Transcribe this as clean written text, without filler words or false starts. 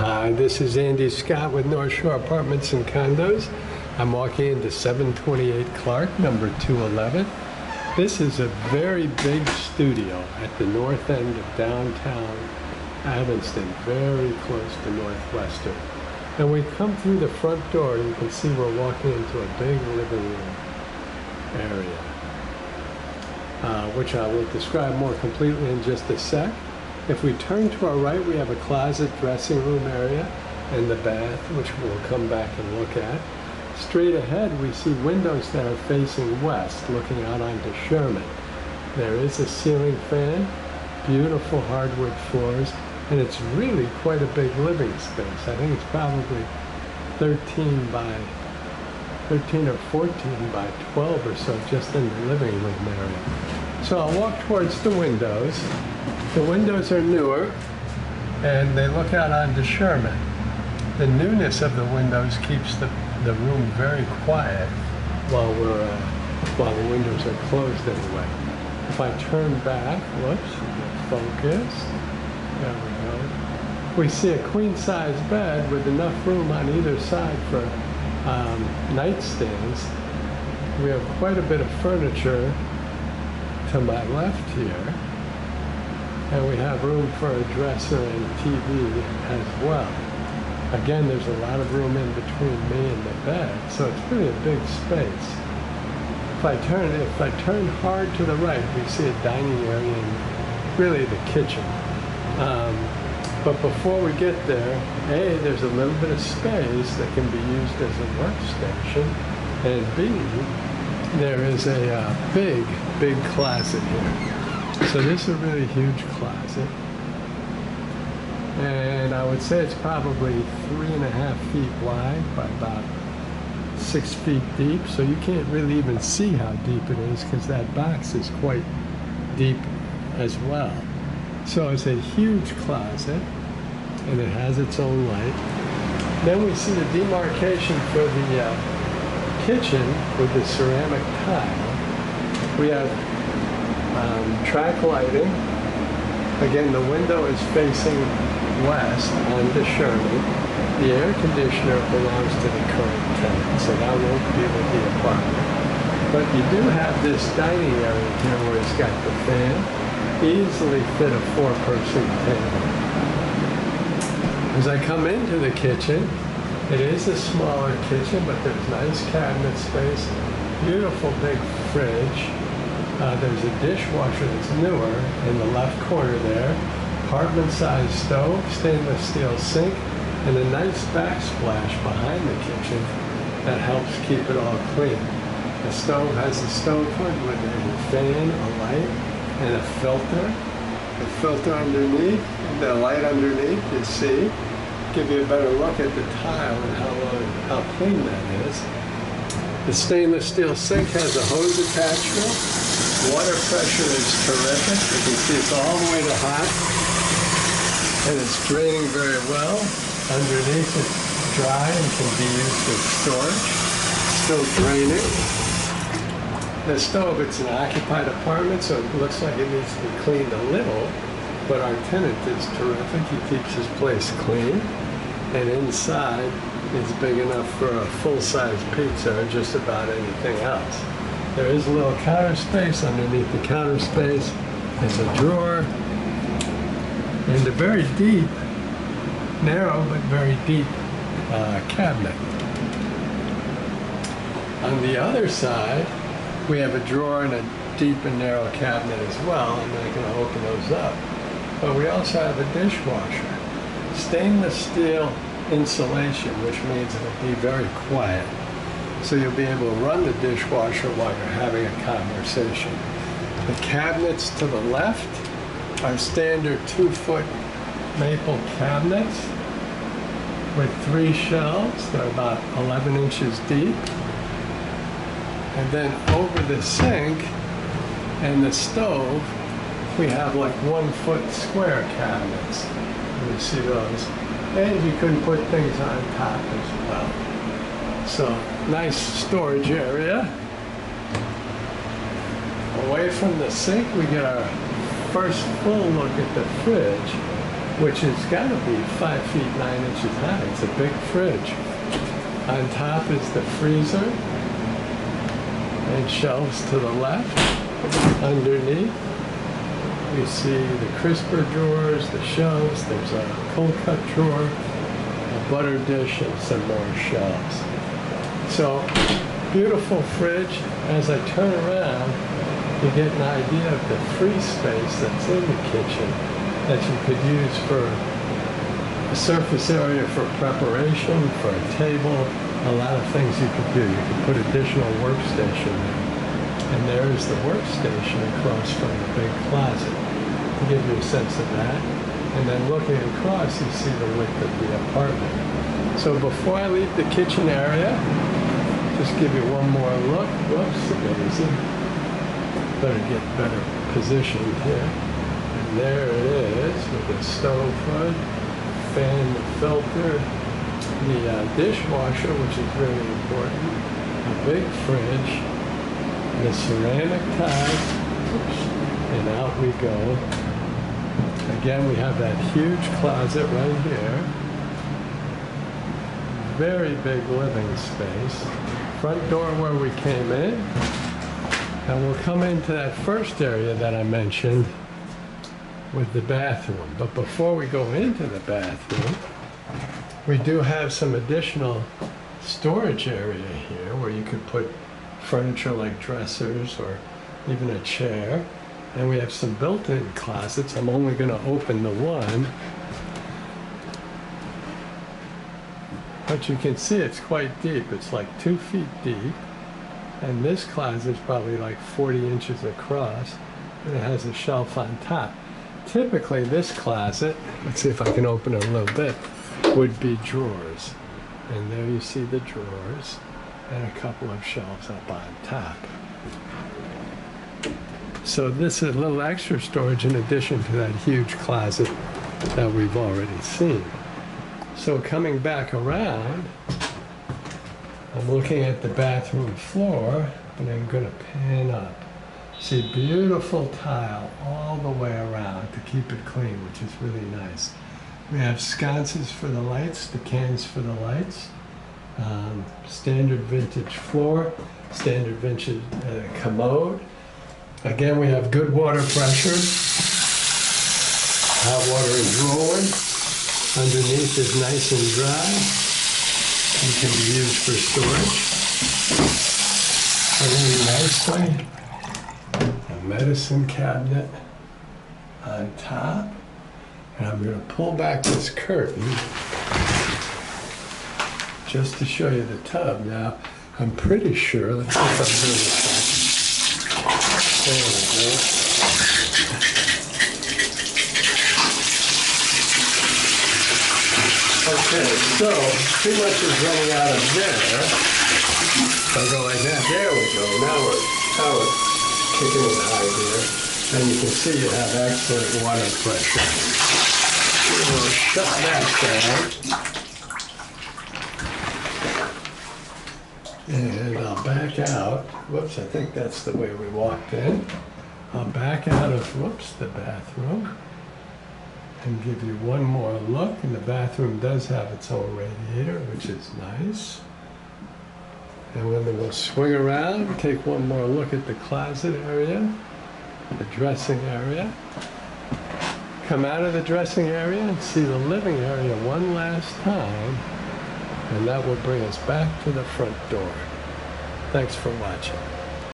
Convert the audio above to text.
Hi, this is Andy Scott with North Shore Apartments and Condos. I'm walking into 728 Clark, number 211. This is a very big studio at the north end of downtown Evanston, very close to Northwestern. And we come through the front door, you can see we're walking into a big living room area, which I will describe more completely in just a sec. If we turn to our right, we have a closet dressing room area and the bath, which we'll come back and look at. Straight ahead, we see windows that are facing west, looking out onto Sherman. There is a ceiling fan, beautiful hardwood floors, and it's really quite a big living space. I think it's probably 13 or 14 by 12 or so, just in the living room area. So I'll walk towards the windows. The windows are newer, and they look out onto Sherman. The newness of the windows keeps the room very quiet while the windows are closed anyway. If I turn back, whoops, focus, there we go. We see a queen-size bed with enough room on either side for nightstands. We have quite a bit of furniture to my left here. And we have room for a dresser and TV as well. Again, there's a lot of room in between me and the bed, so it's really a big space. If I turn hard to the right, we see a dining area and really the kitchen. But before we get there, A, there's a little bit of space that can be used as a workstation, and B, there is a big closet here. So this is a really huge closet, and I would say it's probably 3.5 feet wide by about 6 feet deep, so you can't really even see how deep it is because that box is quite deep as well. So it's a huge closet, and it has its own light. Then we see the demarcation for the kitchen with the ceramic tile. We have track lighting. Again, the window is facing west onto Sherman. The air conditioner belongs to the current tenant, so that won't be with the apartment. But you do have this dining area here where it's got the fan. Easily fit a 4-person table. As I come into the kitchen, it is a smaller kitchen, but there's nice cabinet space, beautiful big fridge. There's a dishwasher that's newer in the left corner there, apartment-sized stove, stainless steel sink, and a nice backsplash behind the kitchen that helps keep it all clean. The stove has a stove hood with a fan, a light, and a filter. The filter underneath, the light underneath, you see. Give you a better look at the tile and how clean that is. The stainless steel sink has a hose attachment. Water pressure is terrific. You can see it's all the way to hot, and it's draining very well. Underneath it's dry and can be used as storage. Still draining. The stove, it's an occupied apartment, so it looks like it needs to be cleaned a little, but our tenant is terrific. He keeps his place clean, and inside it's big enough for a full-size pizza or just about anything else. There is a little counter space. Underneath the counter space is a drawer and a very deep, narrow but very deep cabinet. On the other side, we have a drawer and a deep and narrow cabinet as well. I'm not going to open those up. But we also have a dishwasher. Stainless steel insulation, which means it'll be very quiet. So you'll be able to run the dishwasher while you're having a conversation. The cabinets to the left are standard 2-foot maple cabinets with 3 shelves. They're about 11 inches deep. And then over the sink and the stove, we have like 1-foot square cabinets. You see those. And you can put things on top as well. So, nice storage area. Away from the sink, we get our first full look at the fridge. which has got to be 5 feet 9 inches high. It's a big fridge. On top is the freezer and shelves to the left. Underneath, we see the crisper drawers, the shelves. There's a cold cut drawer, a butter dish, and some more shelves. So, beautiful fridge. As I turn around, you get an idea of the free space that's in the kitchen that you could use for a surface area for preparation, for a table, a lot of things you could do. You could put additional workstation there. And there is the workstation across from the big closet to give you a sense of that. And then looking across, you see the width of the apartment. So before I leave the kitchen area, just give you one more look. Whoops, amazing. Better get better positioned here. And there it is with the stove hood, fan, the filter, the dishwasher, which is really important, a big fridge, the ceramic tile, and out we go. Again, we have that huge closet right here. Very big living space. Front door where we came in. And we'll come into that first area that I mentioned with the bathroom. But before we go into the bathroom, we do have some additional storage area here where you could put furniture like dressers or even a chair. And we have some built-in closets. I'm only going to open the one. But you can see it's quite deep. It's like 2 feet deep. And this closet is probably like 40 inches across. And it has a shelf on top. Typically this closet, let's see if I can open it a little bit, would be drawers. And there you see the drawers and a couple of shelves up on top. So this is a little extra storage in addition to that huge closet that we've already seen. So coming back around, I'm looking at the bathroom floor, and I'm going to pan up. See, beautiful tile all the way around to keep it clean, which is really nice. We have sconces for the lights, the cans for the lights, standard vintage floor, standard vintage commode. Again, we have good water pressure. Hot water is rolling. Underneath is nice and dry. It can be used for storage. Really nicely. A medicine cabinet on top. And I'm going to pull back this curtain just to show you the tub. Now, I'm pretty sure, let's see if I'm doing this right. There we go. Okay, so too much is running out of there. If I go like that, there we go. Now we're kicking it high here. And you can see you have excellent water pressure. We'll shut that down. And I'll back out. Whoops, I think that's the way we walked in. I'll back out of, the bathroom and give you one more look. And the bathroom does have its own radiator, which is nice. And then we'll swing around, take one more look at the closet area, the dressing area. Come out of the dressing area and see the living area one last time. And that will bring us back to the front door. Thanks for watching.